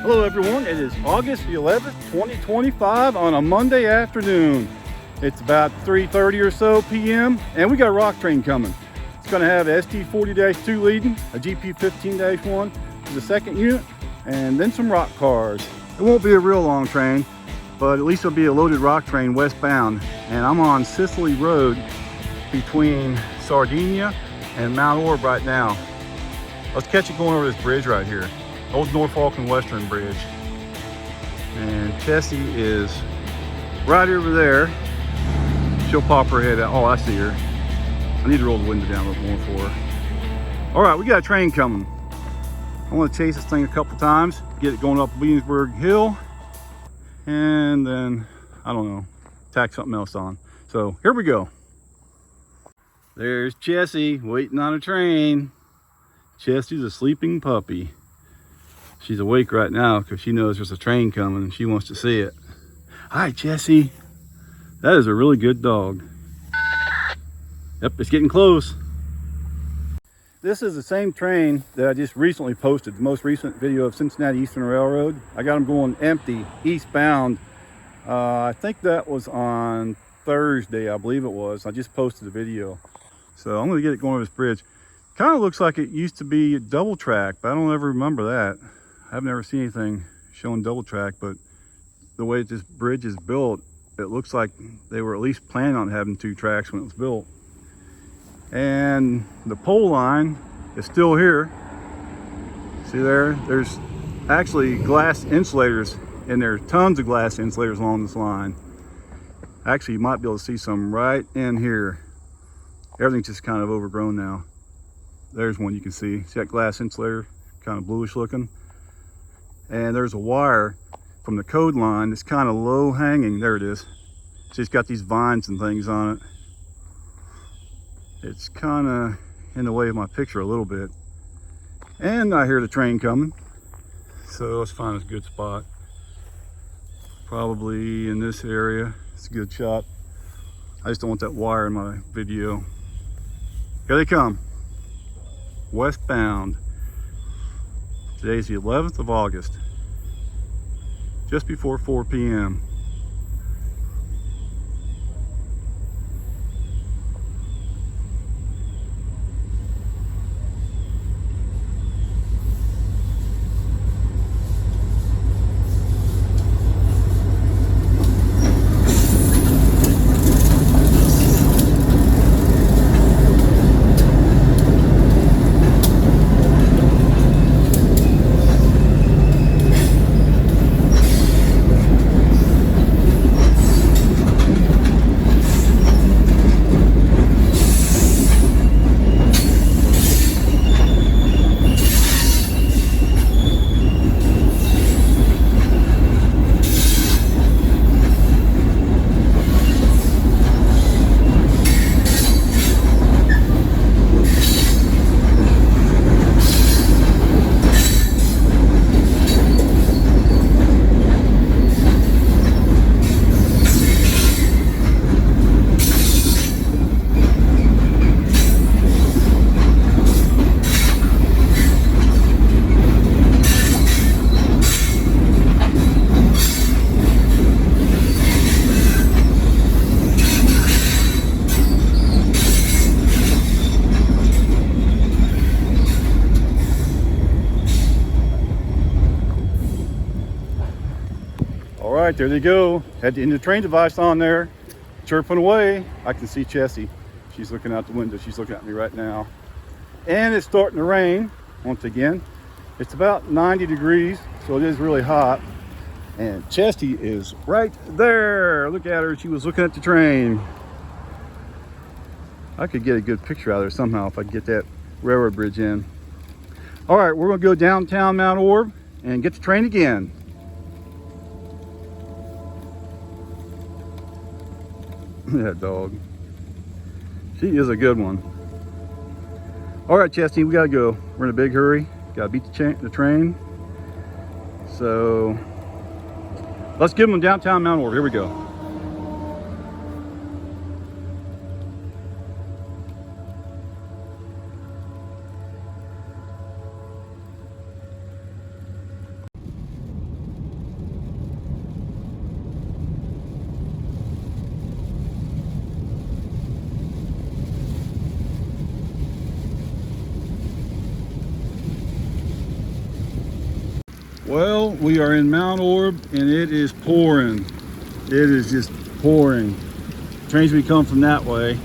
Hello everyone, it is August the 11th, 2025 on a Monday afternoon. It's about 3:30 or so p.m. and we got a rock train coming. It's going to have a ST40-2 leading, a GP15-1 for the second unit, and then some rock cars. It won't be a real long train, but at least it'll be a loaded rock train westbound. And I'm on Eastwood Road between Sardinia and Mount Orab right now. Let's catch it going over this bridge right here. Old Norfolk and Western Bridge. And Chesty is right over there. She'll pop her head out. Oh, I see her. I need to roll the window down a little more for her. All right, we got a train coming. I want to chase this thing a couple times, get it going up Williamsburg Hill, and then, I don't know, tack something else on. So here we go. There's Chesty waiting on a train. Chesty's a sleeping puppy. She's awake right now because she knows there's a train coming and she wants to see it. Hi, Chesty. That is a really good dog. Yep, it's getting close. This is the same train that I just recently posted, the most recent video of Cincinnati Eastern Railroad. I got them going empty, eastbound. I think that was on Thursday, I believe it was. I just posted the video. So I'm gonna get it going over this bridge. Kind of looks like it used to be double track, but I don't ever remember that. I've never seen anything showing double track, but the way this bridge is built, it looks like they were at least planning on having 2 tracks when it was built. And the pole line is still here. See there? There's actually glass insulators in there, tons of glass insulators along this line. Actually, you might be able to see some right in here. Everything's just kind of overgrown now. There's one you can see. See that glass insulator? Kind of bluish looking. And there's a wire from the code line that's kind of low hanging. There it is. So it's got these vines and things on it. It's kind of in the way of my picture a little bit. And I hear the train coming. So let's find a good spot. Probably in this area. It's a good shot. I just don't want that wire in my video. Here they come. Westbound. Today's the 11th of August, just before 4 p.m. All right, there they go. Had the train device on there, chirping away. I can see Chesty. She's looking out the window. She's looking at me right now. And it's starting to rain once again. It's about 90 degrees, so it is really hot. And Chesty is right there. Look at her. She was looking at the train. I could get a good picture out of there somehow if I could get that railroad bridge in. All right, we're going to go downtown Mount Orab and get the train again. That dog. She is a good one. All right, Chesty, we gotta go. We're in a big hurry. Gotta beat the train. So let's give them downtown Mount Orab. Here we go. Well, we are in Mount Orab and it is pouring. It is just pouring. Trains we come from that way.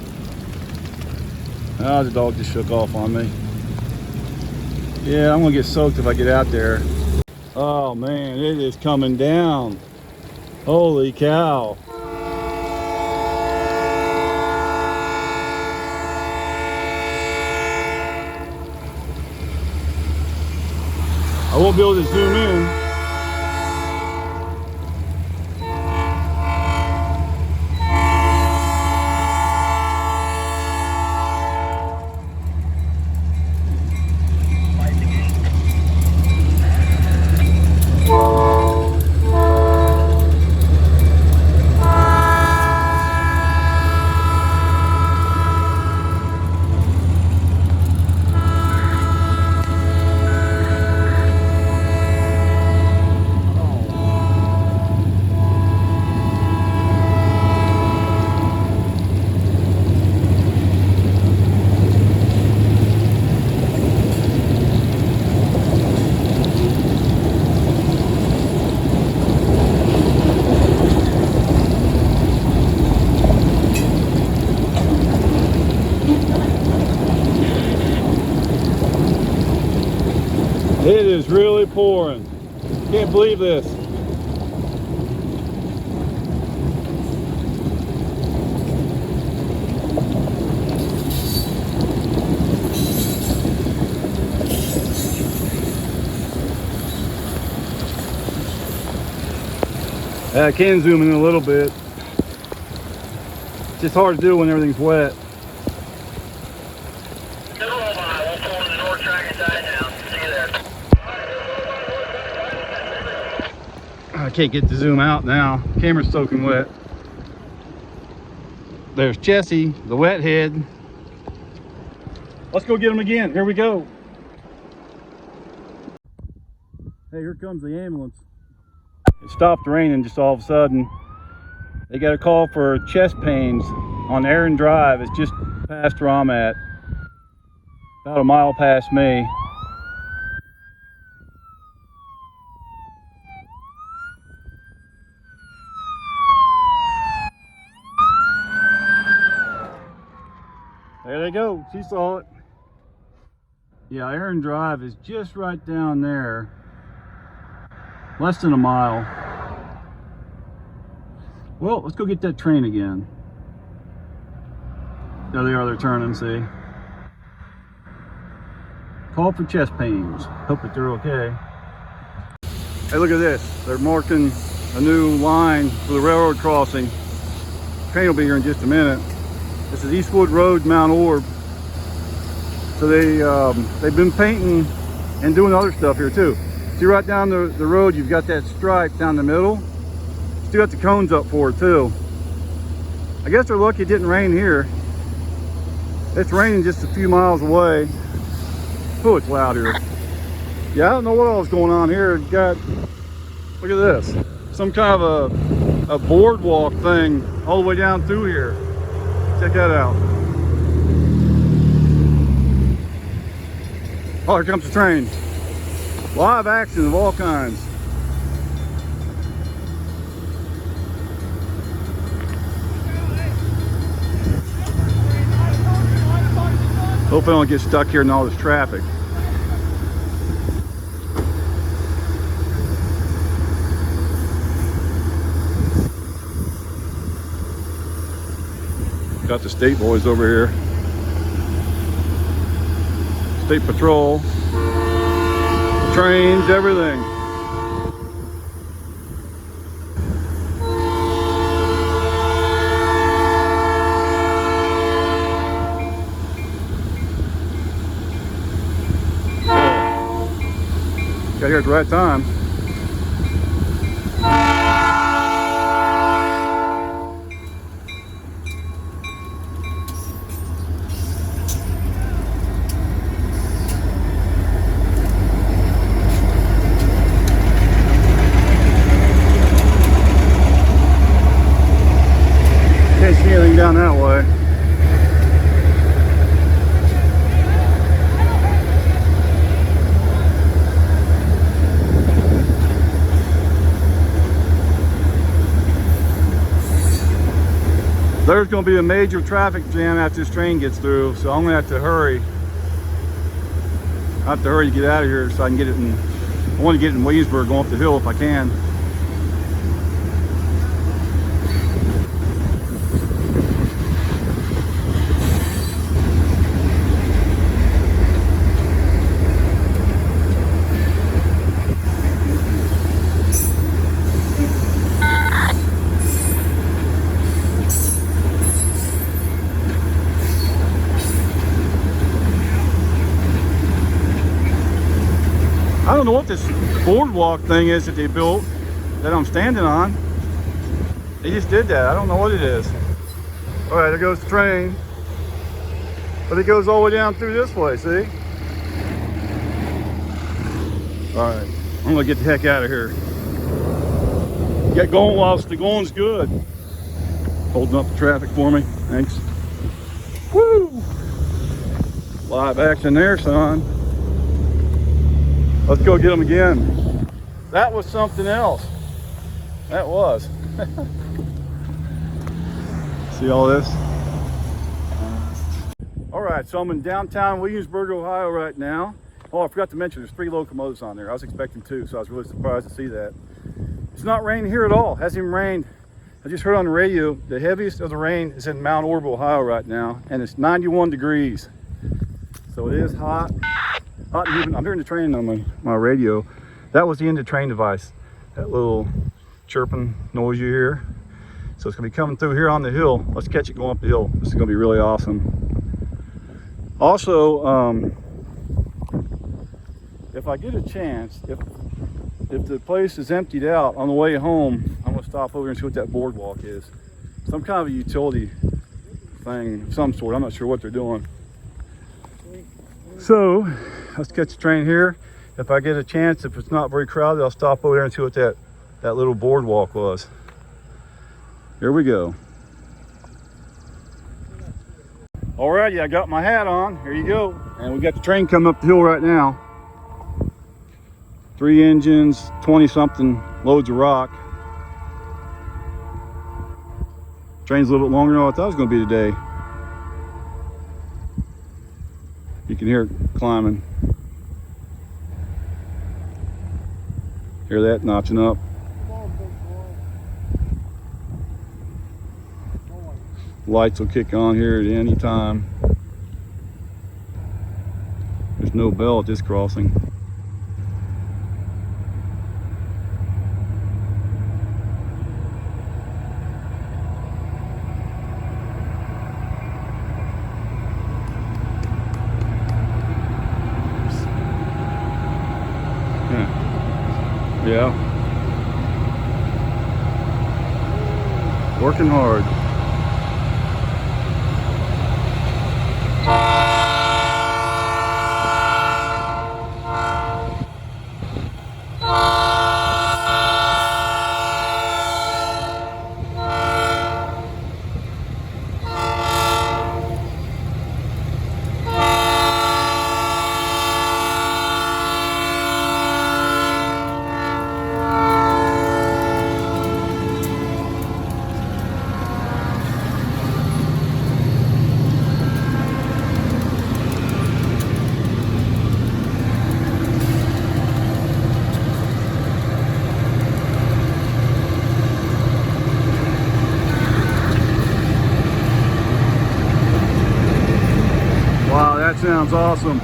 Ah, the dog just shook off on me. Yeah, I'm gonna get soaked if I get out there. Oh man, it is coming down. Holy cow. I won't be able to zoom in. It is really pouring. Can't believe this. I can zoom in a little bit. It's just hard to do when everything's wet. I can't get to zoom out now. Camera's soaking wet. There's Chesty, the wet head. Let's go get him again. Here we go. Hey, here comes the ambulance. It stopped raining just all of a sudden. They got a call for chest pains on Aaron Drive. It's just past where I'm at. About a mile past me. There they go. She saw it. Yeah, Aaron Drive is just right down there. Less than a mile. Well, let's go get that train again. There they are, they're turning, see. Call for chest pains. Hope that they're okay. Hey, look at this. They're marking a new line for the railroad crossing. Train will be here in just a minute. This is Eastwood Road, Mount Orab. So they've been painting and doing other stuff here too. See right down the road, you've got that stripe down the middle. Still got the cones up for it too. I guess they're lucky it didn't rain here. It's raining just a few miles away. Oh, it's loud here. Yeah, I don't know what all is going on here. It's got, look at this. Some kind of a boardwalk thing all the way down through here. Check that out. Oh, here comes the train. Live action of all kinds. Hope I don't get stuck here in all this traffic. Got the state boys over here. State patrol. Trains, everything. Got here at the right time. Can't see anything down that way. There's going to be a major traffic jam after this train gets through, so I'm going to have to hurry. I have to hurry to get out of here so I can get it in. I want to get it in Williamsburg, going up the hill if I can. I don't know what this boardwalk thing is that they built that I'm standing on. They just did that. I don't know what it is. All right, there goes the train. But it goes all the way down through this way, see? All right, I'm gonna get the heck out of here. Get going whilst the going's good. Holding up the traffic for me, thanks. Woo! Live action there, son. Let's go get them again. That was something else. That was. See all this? All right, so I'm in downtown Williamsburg, Ohio right now. Oh, I forgot to mention there's 3 locomotives on there. I was expecting 2, so I was really surprised to see that. It's not raining here at all. It hasn't even rained. I just heard on the radio the heaviest of the rain is in Mount Orab, Ohio right now, and it's 91 degrees. So it is hot. I'm hearing the train on my radio. That was the end of the train device. That little chirping noise you hear. So it's gonna be coming through here on the hill. Let's catch it going up the hill. This is gonna be really awesome. Also, if I get a chance, if the place is emptied out on the way home, I'm gonna stop over and see what that boardwalk is. Some kind of a utility thing of some sort. I'm not sure what they're doing. So let's catch the train here. If I get a chance, if it's not very crowded, I'll stop over there and see what that little boardwalk was. Here we go. Alrighty, I got my hat on. Here you go. And we got the train coming up the hill right now. 3 engines, 20-something loads of rock. Train's a little bit longer than I thought it was going to be today. You can hear it climbing. Hear that notching up. Lights will kick on here at any time. There's no bell at this crossing. Yeah. Working hard. That sounds awesome.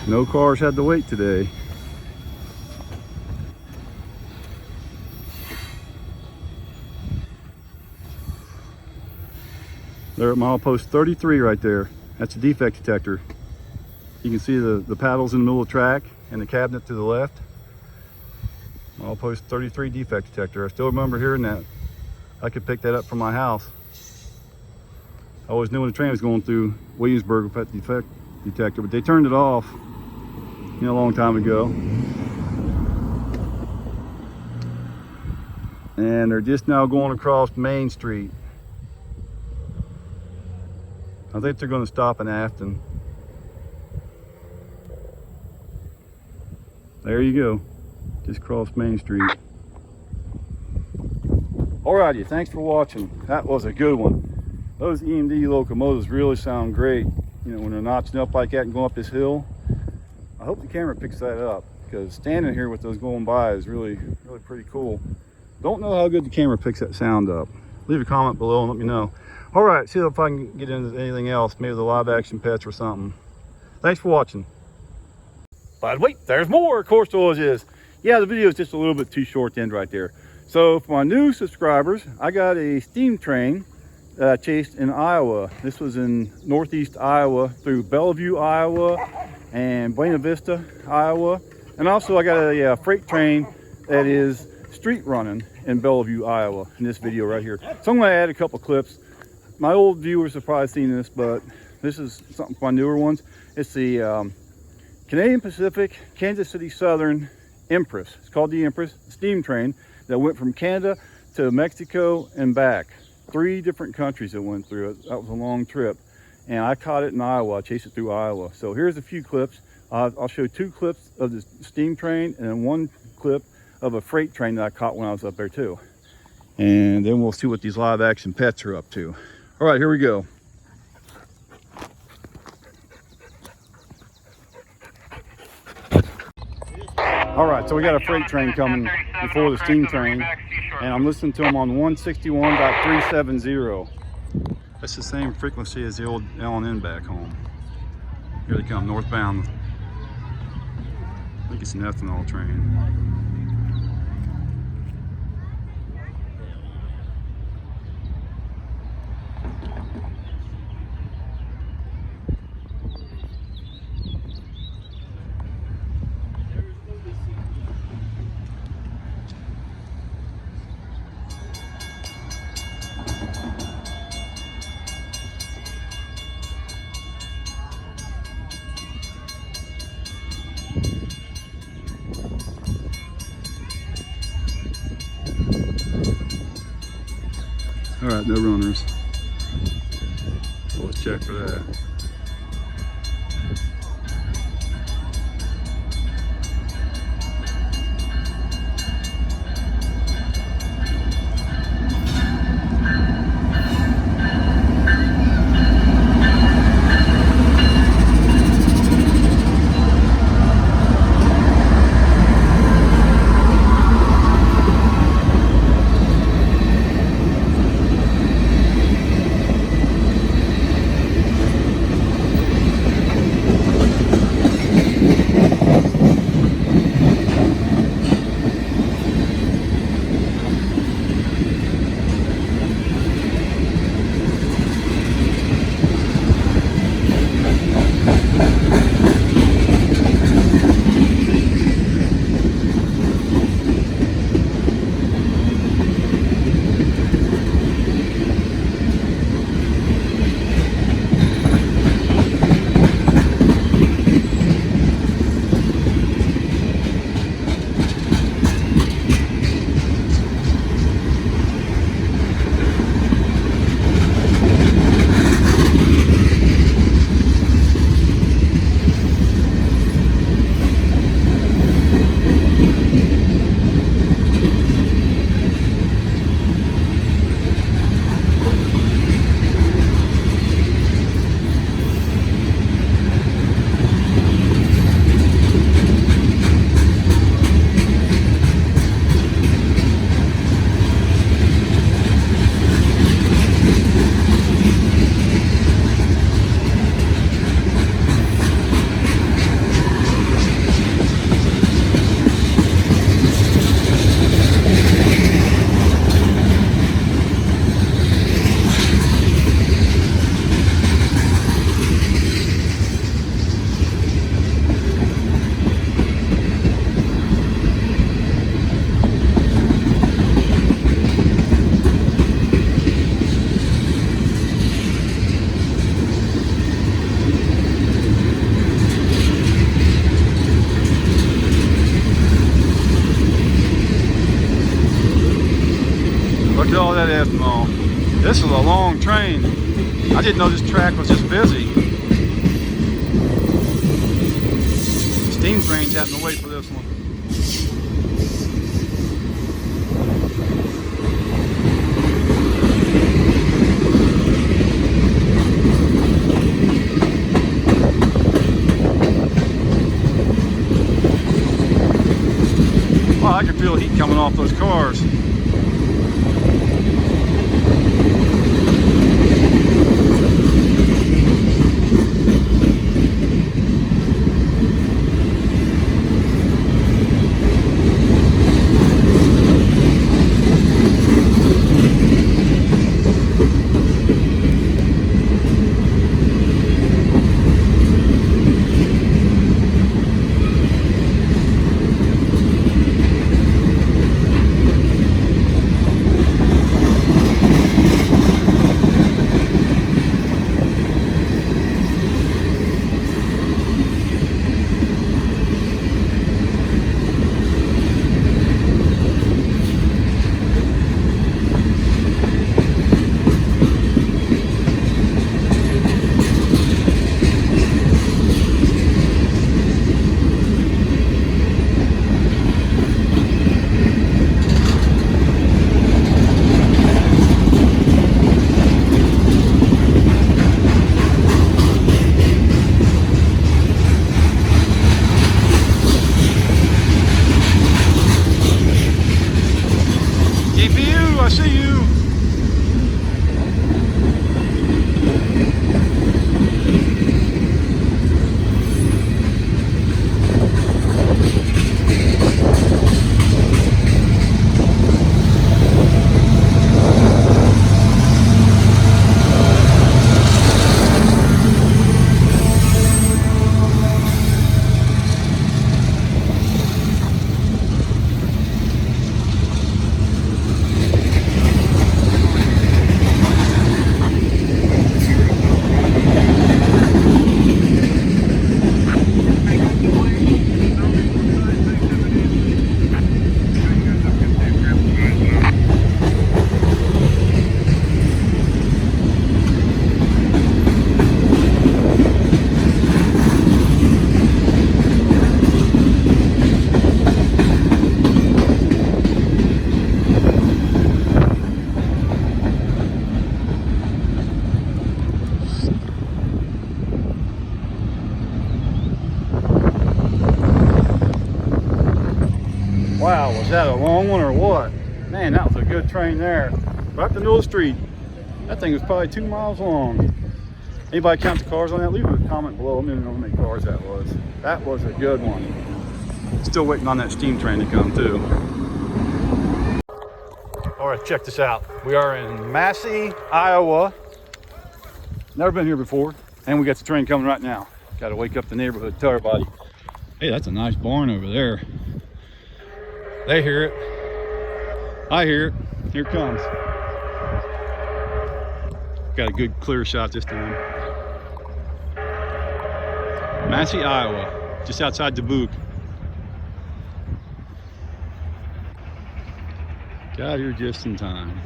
No cars had to wait today. They're at milepost 33 right there. That's a defect detector. You can see the paddles in the middle of the track and the cabinet to the left. Milepost 33 defect detector. I still remember hearing that. I could pick that up from my house. I always knew when the train was going through Williamsburg with that defect detector, but they turned it off, a long time ago. And they're just now going across Main Street. I think they're going to stop in Afton. There you go. Just crossed Main Street. Alrighty, thanks for watching. That was a good one. Those EMD locomotives really sound great. When they're notching up like that and going up this hill. I hope the camera picks that up, because standing here with those going by is really pretty cool. Don't know how good the camera picks that sound up. Leave a comment below and let me know. All right, see if I can get into anything else, maybe the live action pets or something. Thanks for watching. But wait, there's more, of course there always is. Yeah, the video is just a little bit too short to end right there. So for my new subscribers, I got a steam train that I chased in Iowa. This was in northeast Iowa through Bellevue, Iowa, and Buena Vista, Iowa. And also I got a freight train that is street running in Bellevue, Iowa in this video right here. So I'm going to add a couple clips. My old viewers have probably seen this, but this is something for my newer ones. It's the Canadian Pacific, Kansas City Southern Empress. It's called the Empress steam train that went from Canada to Mexico and back. 3 different countries it went through. That was a long trip. And I caught it in Iowa. I chased it through Iowa. So here's a few clips. I'll show 2 clips of the steam train and then 1 clip of a freight train that I caught when I was up there too. And then we'll see what these live action pets are up to. All right, here we go. All right, so we got a freight train coming before the steam train, and I'm listening to them on 161.370. That's the same frequency as the old L&N back home. Here they come, northbound. I think it's an ethanol train. All right, no runners. So let's check for that. all that ethanol. This is a long train. I didn't know this track was this busy. Steam trains having to wait for this one. Oh, I can feel heat coming off those cars. I see you. Wow, was that a long one or what? Man, that was a good train there. Right up the middle of the street. That thing was probably 2 miles long. Anybody count the cars on that? Leave a comment below. Let me know how many cars that was. That was a good one. Still waiting on that steam train to come too. All right, check this out. We are in Massie, Iowa. Never been here before. And we got the train coming right now. Got to wake up the neighborhood, tell everybody. Hey, that's a nice barn over there. They hear it. I hear it. Here it comes. Got a good clear shot this time. Massie, Iowa, just outside Dubuque. Got here just in time.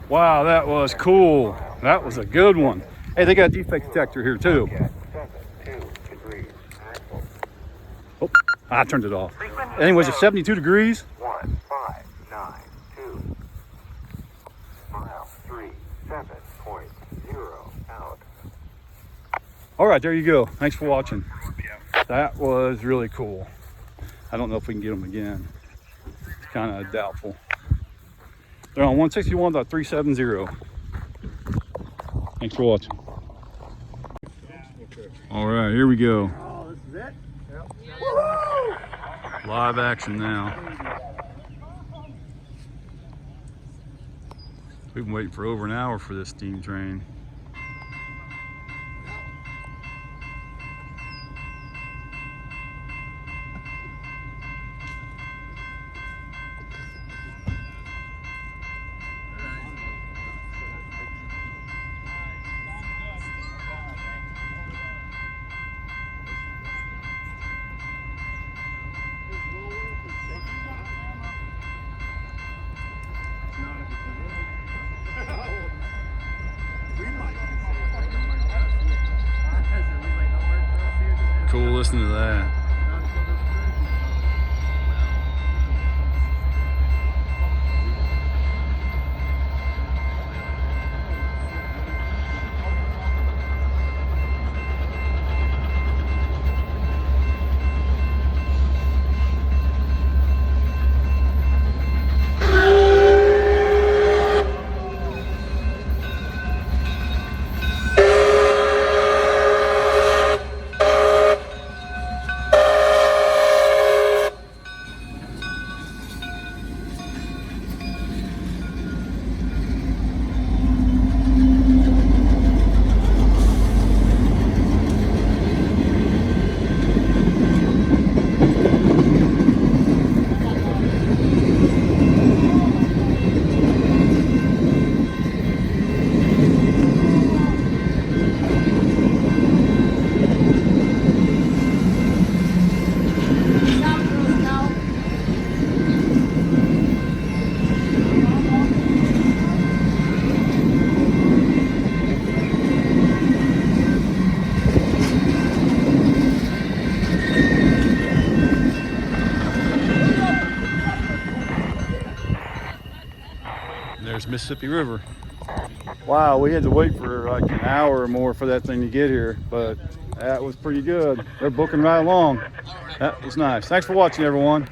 Wow, that was cool. That was a good one. Hey, they got a defect detector here too. Oh, I turned it off. Anyways, it's 72 degrees. 1592 mile 37 All right, there you go. Thanks for watching. That was really cool. I don't know if we can get them again. It's kind of doubtful. They're on 161.370. Thanks for watching. All right, here we go. Oh, this is it? Yep. Live action now. We've been waiting for over an hour for this steam train. Cool listening to that. There's Mississippi River. Wow, we had to wait for like an hour or more for that thing to get here, but that was pretty good. They're booking right along. That was nice. Thanks for watching, everyone.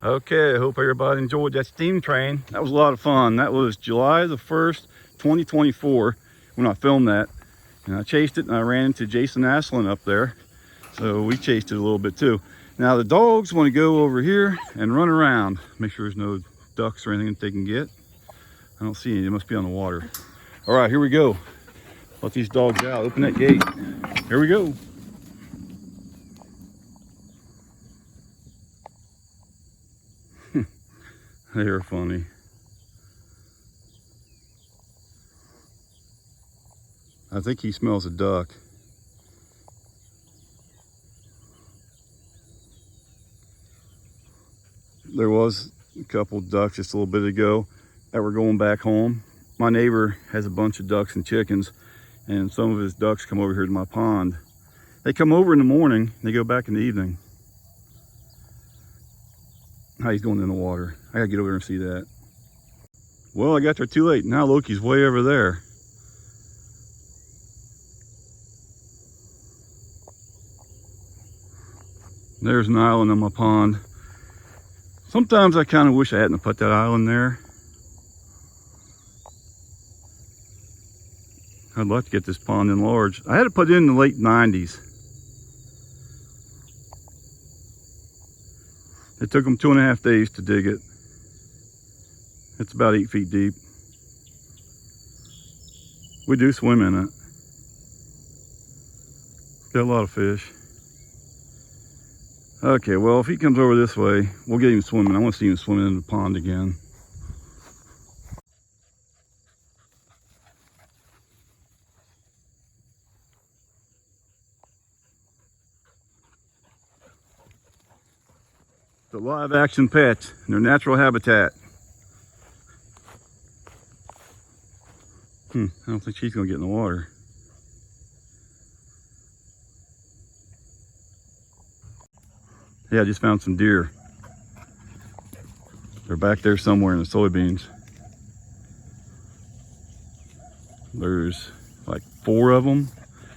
Okay, I hope everybody enjoyed that steam train. That was a lot of fun. That was July the 1st, 2024 when I filmed that. And I chased it and I ran into Jason Aslin up there. So we chased it a little bit too. Now the dogs want to go over here and run around. Make sure there's no ducks or anything that they can get. I don't see any, they must be on the water. All right, here we go. Let these dogs out, open that gate. Here we go. They're funny. I think he smells a duck. There was a couple ducks just a little bit ago that were going back home. My neighbor has a bunch of ducks and chickens, and some of his ducks come over here to my pond. They come over in the morning, they go back in the evening. How he's going in the water. I gotta get over there and see that. Well, I got there too late. Now Loki's way over there. There's an island on my pond. Sometimes I kind of wish I hadn't put that island there. I'd like to get this pond enlarged. I had to put it in the late 90s. It took them 2.5 days to dig it. It's about 8 feet deep. We do swim in it. Got a lot of fish. Okay, well, if he comes over this way, we'll get him swimming. I want to see him swimming in the pond again. The live action pets in their natural habitat. I don't think she's gonna get in the water. Yeah, I just found some deer. They're back there somewhere in the soybeans. There's like 4 of them,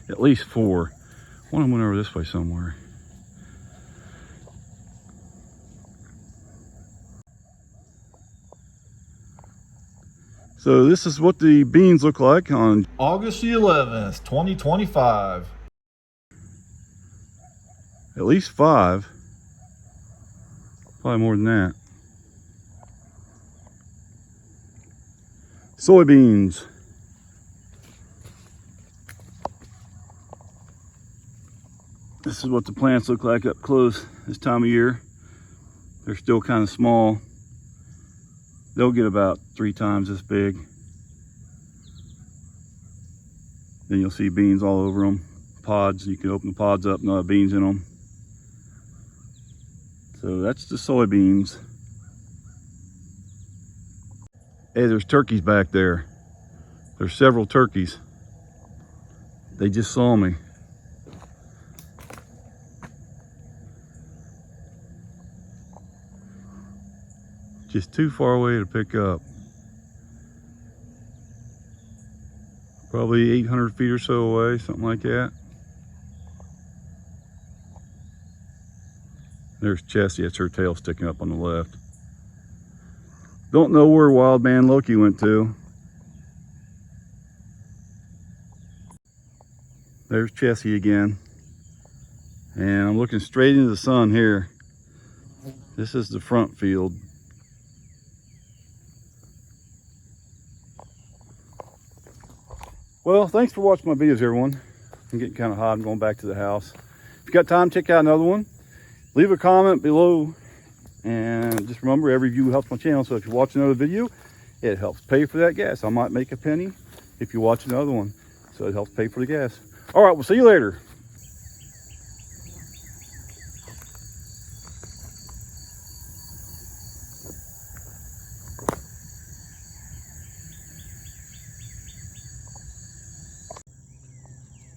At least 4. One of them went over this way somewhere. So this is what the beans look like on August the 11th, 2025. At least 5. Probably more than that. Soybeans. This is what the plants look like up close this time of year. They're still kind of small. They'll get about 3 times this big. Then you'll see beans all over them. Pods, you can open the pods up and they'll have beans in them. So that's the soybeans. Hey, there's turkeys back there. There's several turkeys. They just saw me. Just too far away to pick up. Probably 800 feet or so away, something like that. There's Chesty, that's her tail sticking up on the left. Don't know where Wild Man Loki went to. There's Chesty again. And I'm looking straight into the sun here. This is the front field. Well, thanks for watching my videos, everyone. I'm getting kind of hot. I'm going back to the house. If you got time, check out another one. Leave a comment below. And just remember, every view helps my channel. So if you watch another video, it helps pay for that gas. I might make a penny if you watch another one. So it helps pay for the gas. All right, we'll see you later.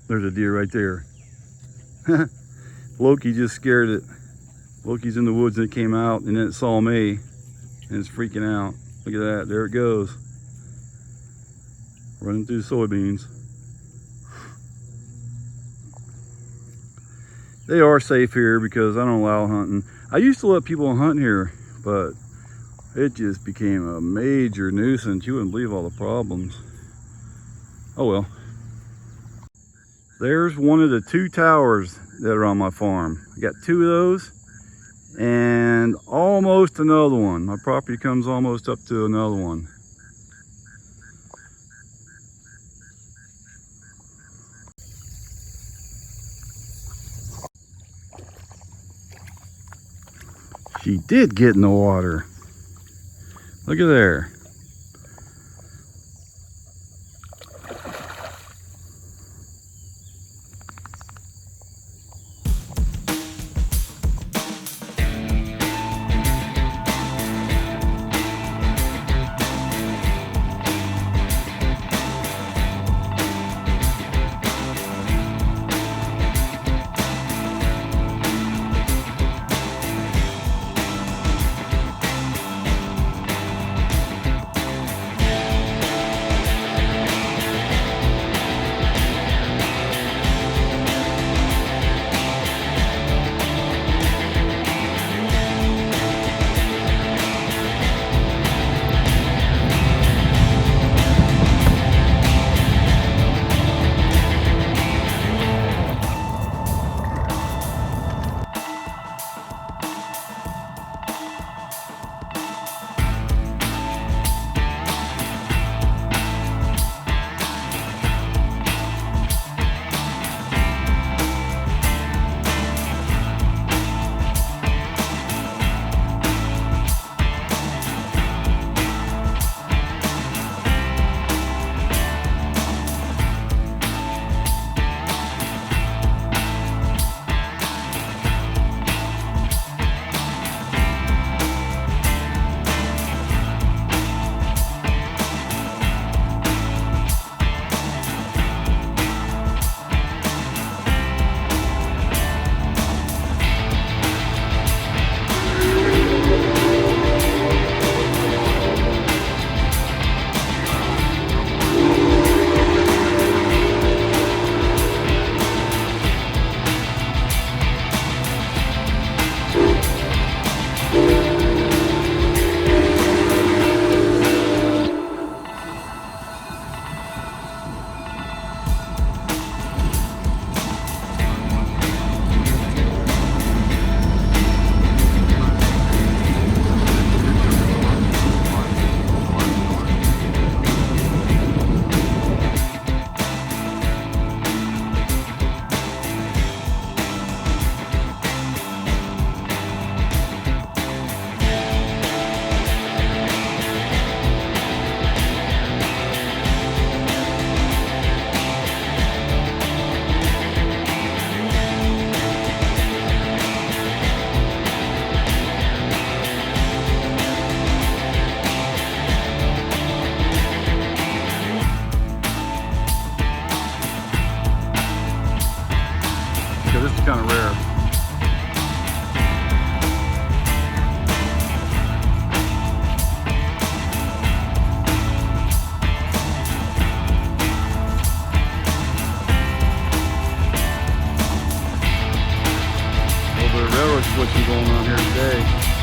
There's a deer right there. Loki just scared it. Loki's in the woods and it came out and then it saw me and it's freaking out. Look at that, there it goes. Running through the soybeans. They are safe here because I don't allow hunting. I used to let people hunt here, but it just became a major nuisance. You wouldn't believe all the problems. Oh well. There's one of the 2 towers that are on my farm. I got 2 of those and almost another one. My property comes almost up to another one. She did get in the water. Look at there. kind of rare. Railroad switching going on here today.